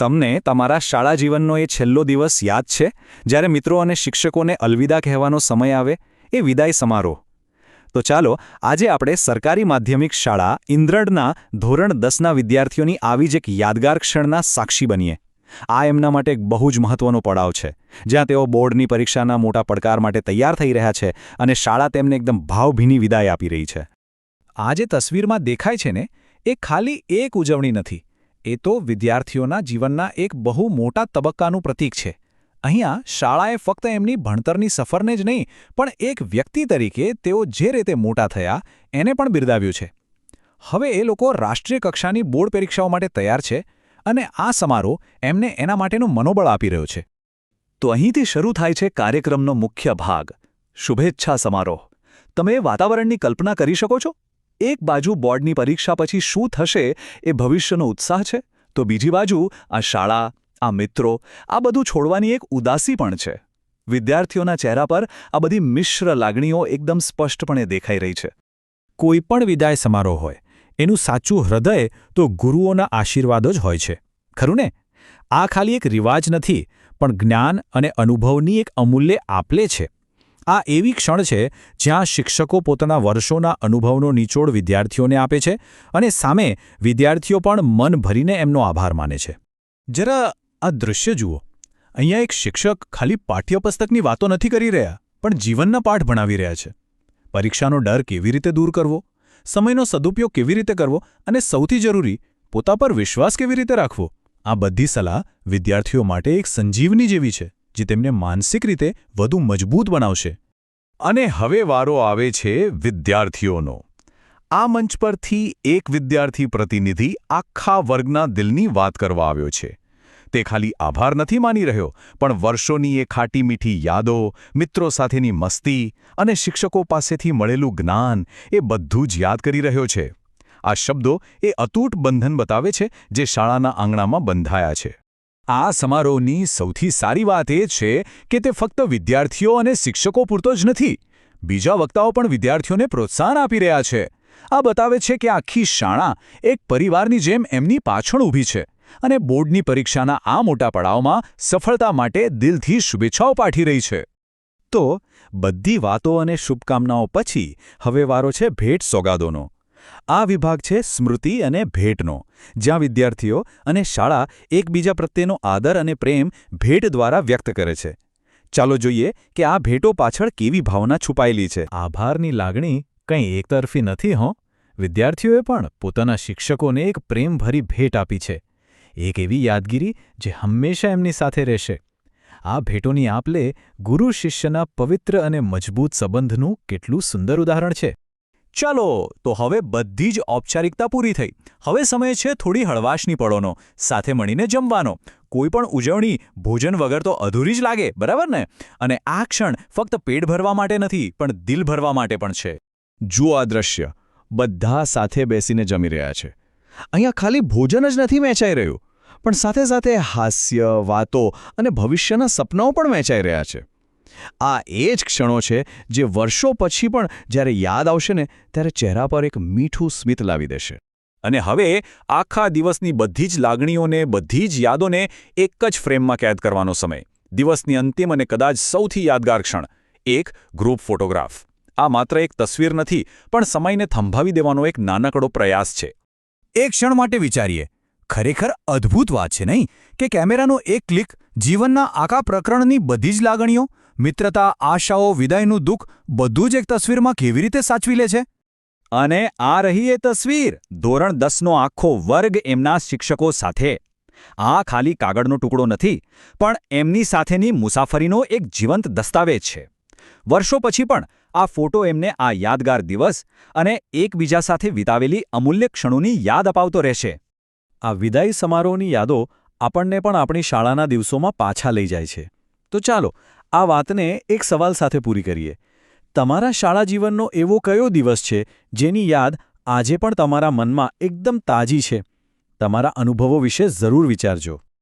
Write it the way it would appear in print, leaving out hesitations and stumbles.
તમને તમારા શાળા જીવનનો એ છેલ્લો દિવસ યાદ છે જ્યારે મિત્રો અને શિક્ષકોને અલવિદા કહેવાનો સમય આવે એ વિદાય સમારોહ? તો ચાલો આજે આપણે સરકારી માધ્યમિક શાળા ઇન્દ્રડના ધોરણ 10ના વિદ્યાર્થીઓની આવી જ એક યાદગાર ક્ષણના સાક્ષી બનીએ. આ એમના માટે એક બહુ જ મહત્વનો પડાવ છે, જ્યાં તેઓ બોર્ડની પરીક્ષાના મોટા પડકાર માટે તૈયાર થઈ રહ્યા છે અને શાળા તેમને એકદમ ભાવભીની વિદાય આપી રહી છે. આ જે તસવીરમાં દેખાય છે ને, એ ખાલી એક ઉજવણી નથી. એ તો વિદ્યાર્થીઓના જીવનના એક બહુ મોટા તબક્કાનું પ્રતીક છે. અહીંયા શાળાએ ફક્ત એમની ભણતરની સફરને જ નહીં, પણ એક વ્યક્તિ તરીકે તેઓ જે રીતે મોટા થયા એને પણ બિરદાવ્યું છે. હવે એ લોકો રાષ્ટ્રીય કક્ષાની બોર્ડ પરીક્ષાઓ માટે તૈયાર છે અને આ સમારોહ એમને એના માટેનું મનોબળ આપી રહ્યો છે. તો અહીંથી શરૂ થાય છે કાર્યક્રમનો મુખ્ય ભાગ, શુભેચ્છા સમારોહ. તમે વાતાવરણની કલ્પના કરી શકો છો? એક બાજુ બોર્ડની પરીક્ષા પછી શું થશે એ ભવિષ્યનો ઉત્સાહ છે, તો બીજી બાજુ આ શાળા, આ મિત્રો, આ બધું છોડવાની એક ઉદાસી પણ છે. વિદ્યાર્થીઓના ચહેરા પર આ બધી મિશ્ર લાગણીઓ એકદમ સ્પષ્ટપણે દેખાઈ રહી છે. કોઈ પણ વિદાય સમારોહ હોય, એનું સાચું હૃદય તો ગુરુઓના આશીર્વાદ જ હોય છે, ખરું ને? આ ખાલી એક રિવાજ નથી, પણ જ્ઞાન અને અનુભવની એક અમૂલ્ય આપલે છે. આ એવી ક્ષણ છે જ્યાં શિક્ષકો પોતાના વર્ષોના અનુભવનો નિચોડ વિદ્યાર્થીઓને આપે છે અને સામે વિદ્યાર્થીઓ પણ મન ભરીને એમનો આભાર માને છે. જરા આ દૃશ્ય જુઓ. અહીંયા એક શિક્ષક ખાલી પાઠ્યપુસ્તકની વાતો નથી કરી રહ્યા, પણ જીવનના પાઠ ભણાવી રહ્યા છે. પરીક્ષાનો ડર કેવી રીતે દૂર કરવો, સમયનો સદુપયોગ કેવી રીતે કરવો અને સૌથી જરૂરી, પોતા પર વિશ્વાસ કેવી રીતે રાખવો, આ બધી સલાહ વિદ્યાર્થીઓ માટે એક સંજીવની જેવી છે, જે તેમને માનસિક રીતે વધુ મજબૂત બનાવશે. અને હવે વારો આવે છે વિદ્યાર્થીઓનો. આ મંચ પરથી એક વિદ્યાર્થી પ્રતિનિધિ આખા વર્ગના દિલની વાત કરવા આવ્યો છે. તે ખાલી આભાર નથી માની રહ્યો, પણ વર્ષોની એ ખાટી મીઠી યાદો, મિત્રો સાથેની મસ્તી અને શિક્ષકો પાસેથી મળેલું જ્ઞાન, એ બધું જ યાદ કરી રહ્યો છે. આ શબ્દો એ અતૂટ બંધન બતાવે છે જે શાળાના આંગણામાં બંધાયા છે. આ સમારોહની સૌથી સારી વાત એ છે કે તે ફક્ત વિદ્યાર્થીઓ અને શિક્ષકો પૂરતો જ નથી. બીજા વક્તાઓ પણ વિદ્યાર્થીઓને પ્રોત્સાહન આપી રહ્યા છે. આ બતાવે છે કે આખી શાળા એક પરિવારની જેમ એમની પાછળ ઊભી છે અને બોર્ડની પરીક્ષાના આ મોટા પડાવમાં સફળતા માટે દિલથી શુભેચ્છાઓ પાઠવી રહી છે. તો બધી વાતો અને શુભકામનાઓ પછી હવે વારો છે ભેટ સોગાદોનો. આ વિભાગ છે સ્મૃતિ અને ભેટનો, જ્યાં વિદ્યાર્થીઓ અને શાળા એકબીજા પ્રત્યેનો આદર અને પ્રેમ ભેટ દ્વારા વ્યક્ત કરે છે. ચાલો જોઈએ કે આ ભેટો પાછળ કેવી ભાવના છુપાયેલી છે. આભારની લાગણી કંઈ એકતરફી નથી હો. વિદ્યાર્થીઓએ પણ પોતાના શિક્ષકોને એક પ્રેમભરી ભેટ આપી છે. એક એવી યાદગીરી જે હંમેશા એમની સાથે રહેશે. આ ભેટોની આપલે ગુરુ શિષ્યના પવિત્ર અને મજબૂત સંબંધનું કેટલું સુંદર ઉદાહરણ છે. ચાલો, તો હવે બધી જ ઔપચારિકતા પૂરી થઈ. હવે સમય છે થોડી હળવાશની પળોનો, સાથે મળીને જમવાનો. કોઈ પણ ઉજવણી ભોજન વગર તો અધૂરી જ લાગે, બરાબર ને? અને આ ક્ષણ ફક્ત પેટ ભરવા માટે નથી, પણ દિલ ભરવા માટે પણ છે. જુઓ આ દ્રશ્ય. બધા સાથે બેસીને જમી રહ્યા છે. અહીંયા ખાલી ભોજન જ નથી વહેંચાઈ રહ્યું, પણ સાથે સાથે હાસ્ય, વાતો અને ભવિષ્યના સપનાઓ પણ વહેંચાઈ રહ્યા છે. આ એ જ ક્ષણો છે જે વર્ષો પછી પણ જ્યારે યાદ આવશે ને, ત્યારે ચહેરા પર એક મીઠું સ્મિત લાવી દેશે. અને હવે આખા દિવસની બધી જ લાગણીઓને, બધી જ યાદોને એક જ ફ્રેમમાં કેદ કરવાનો સમય. દિવસની અંતિમ અને કદાચ સૌથી યાદગાર ક્ષણ, એક ગ્રુપ ફોટોગ્રાફ. આ માત્ર એક તસવીર નથી, પણ સમયને થંભાવી દેવાનો એક નાનકડો પ્રયાસ છે. એક ક્ષણ માટે વિચારીએ, ખરેખર અદ્ભુત વાત છે નહીં, કે કેમેરાનો એક ક્લિક જીવનના આખા પ્રકરણની બધી જ લાગણીઓ, મિત્રતા, આશાઓ, વિદાયનું દુઃખ, બધું જ એક તસવીરમાં કેવી રીતે સાચવી લે છે. અને આ રહી એ તસવીર, ધોરણ 10નો આખો વર્ગ એમના શિક્ષકો સાથે. આ ખાલી કાગળનો ટુકડો નથી, પણ એમની સાથેની મુસાફરીનો એક જીવંત દસ્તાવેજ છે. વર્ષો પછી પણ આ ફોટો એમને આ યાદગાર દિવસ અને એકબીજા સાથે વિતાવેલી અમૂલ્ય ક્ષણોની યાદ અપાવતો રહેશે. આ વિદાય સમારોહની યાદો આપણને પણ આપણી શાળાના દિવસોમાં પાછા લઈ જાય છે. તો ચાલો આ વાતને એક સવાલ સાથે પૂરી કરીએ. તમારા શાળા જીવનનો એવો કયો દિવસ છે જેની યાદ આજે પણ તમારા મનમાં એકદમ તાજી છે? તમારા અનુભવો વિશે જરૂર વિચારજો.